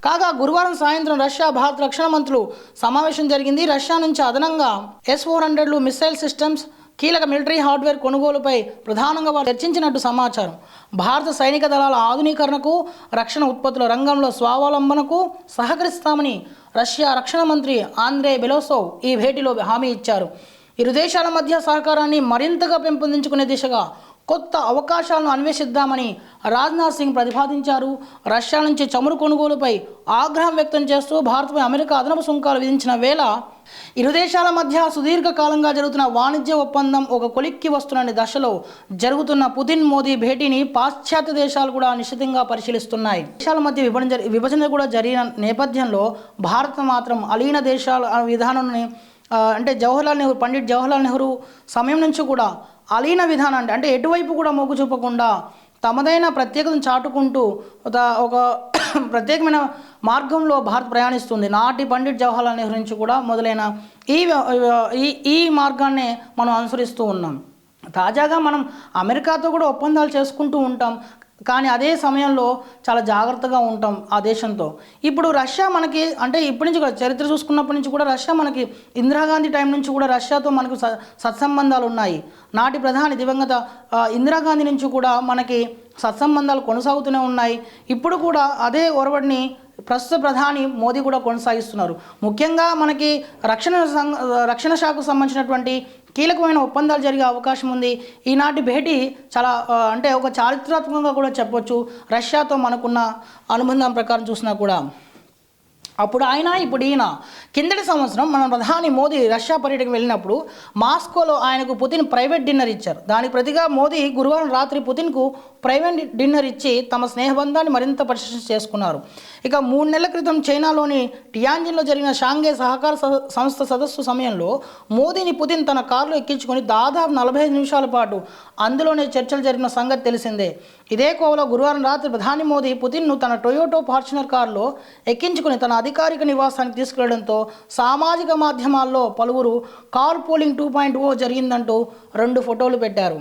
కాగా గురువారం సాయంత్రం రష్యా భారత్ రక్షణ మంత్రులు సమావేశం జరిగింది. రష్యా నుంచి అదనంగా S-400 మిసైల్ సిస్టమ్స్, కీలక మిలిటరీ హార్డ్వేర్ కొనుగోలుపై ప్రధానంగా వారు చర్చించినట్టు సమాచారం. భారత సైనిక దళాల ఆధునీకరణకు, రక్షణ ఉత్పత్తుల రంగంలో స్వావలంబనకు సహకరిస్తామని రష్యా రక్షణ మంత్రి ఆంద్రే బెలోసోవ్ ఈ భేటీలో హామీ ఇచ్చారు. ఇరు దేశాల మధ్య సహకారాన్ని మరింతగా పెంపొందించుకునే దిశగా కొత్త అవకాశాలను అన్వేషిద్దామని రాజ్నాథ్ సింగ్ ప్రతిపాదించారు. రష్యా నుంచి చమురు కొనుగోలుపై ఆగ్రహం వ్యక్తం చేస్తూ భారత్పై అమెరికా అదనపు సుంకాలు విధించిన వేళ ఇరు దేశాల మధ్య సుదీర్ఘకాలంగా జరుగుతున్న వాణిజ్య ఒప్పందం ఒక కొలిక్కి వస్తున్న దశలో జరుగుతున్న పుతిన్ మోదీ భేటీని పాశ్చాత్య దేశాలు కూడా నిశ్చితంగా పరిశీలిస్తున్నాయి. దేశాల మధ్య విభజన కూడా జరిగిన నేపథ్యంలో భారత్ మాత్రం అలీన దేశాల విధానాన్ని అంటే పండిట్ జవహర్లాల్ నెహ్రూ సమయం నుంచి కూడా అలీన విధానాన్ని అంటే ఎటువైపు కూడా మొగ్గు చూపకుండా తమదైన ప్రత్యేకతను చాటుకుంటూ ఒక ప్రత్యేకమైన మార్గంలో భారత్ ప్రయాణిస్తుంది. నాటి పండిట్ జవహర్లాల్ నెహ్రూ నుంచి కూడా మొదలైన ఈ మార్గాన్నే మనం అనుసరిస్తూ ఉన్నాం. తాజాగా మనం అమెరికాతో కూడా ఒప్పందాలు చేసుకుంటూ ఉంటాం, కానీ అదే సమయంలో చాలా జాగ్రత్తగా ఉంటాం ఆ దేశంతో. ఇప్పుడు రష్యా మనకి అంటే ఇప్పటి నుంచి కూడా చరిత్ర చూసుకున్నప్పటి నుంచి కూడా రష్యా మనకి ఇందిరాగాంధీ టైం నుంచి కూడా రష్యాతో మనకు సత్సంబంధాలు ఉన్నాయి. నాటి ప్రధాని దివంగత ఇందిరాగాంధీ నుంచి కూడా మనకి సత్సంబంధాలు కొనసాగుతూనే ఉన్నాయి. ఇప్పుడు కూడా అదే ఒరవడిని ప్రస్తుత ప్రధాని మోదీ కూడా కొనసాగిస్తున్నారు. ముఖ్యంగా మనకి రక్షణ శాఖకు సంబంధించినటువంటి కీలకమైన ఒప్పందాలు జరిగే అవకాశం ఉంది. ఈనాటి భేటీ చాలా అంటే ఒక చారిత్రాత్మకంగా కూడా చెప్పొచ్చు. రష్యాతో మనకున్న అనుబంధం ప్రకారం చూసినా కూడా అప్పుడు ఆయన ఇప్పుడు ఈయన. కిందటి సంవత్సరం మన ప్రధాని మోదీ రష్యా పర్యటనకు వెళ్ళినప్పుడు మాస్కోలో ఆయనకు పుతిన్ ప్రైవేట్ డిన్నర్ ఇచ్చారు. దానికి ప్రతిగా మోదీ గురువారం రాత్రి పుతిన్కు ప్రైవేట్ డిన్నర్ ఇచ్చి తమ స్నేహబంధాన్ని మరింత పరిశీలన చేసుకున్నారు. ఇక 3 నెలల క్రితం చైనాలోని టియాన్జిన్లో జరిగిన షాంఘై సహకార సంస్థ సదస్సు సమయంలో మోదీని పుతిన్ తన కారులో ఎక్కించుకొని దాదాపు 45 నిమిషాల పాటు అందులోనే చర్చలు జరిగిన సంగతి తెలిసిందే. ఇదే కోవలో గురువారం రాత్రి ప్రధాని మోదీ పుతిన్ను తన టొయోటో ఫార్చునర్ కారులో ఎక్కించుకుని తన అధికారిక నివాసానికి తీసుకెళ్లడంతో సామాజిక మాధ్యమాల్లో పలువురు కార్ పూలింగ్ 2.0 జరిగిందంటూ 2 ఫోటోలు పెట్టారు.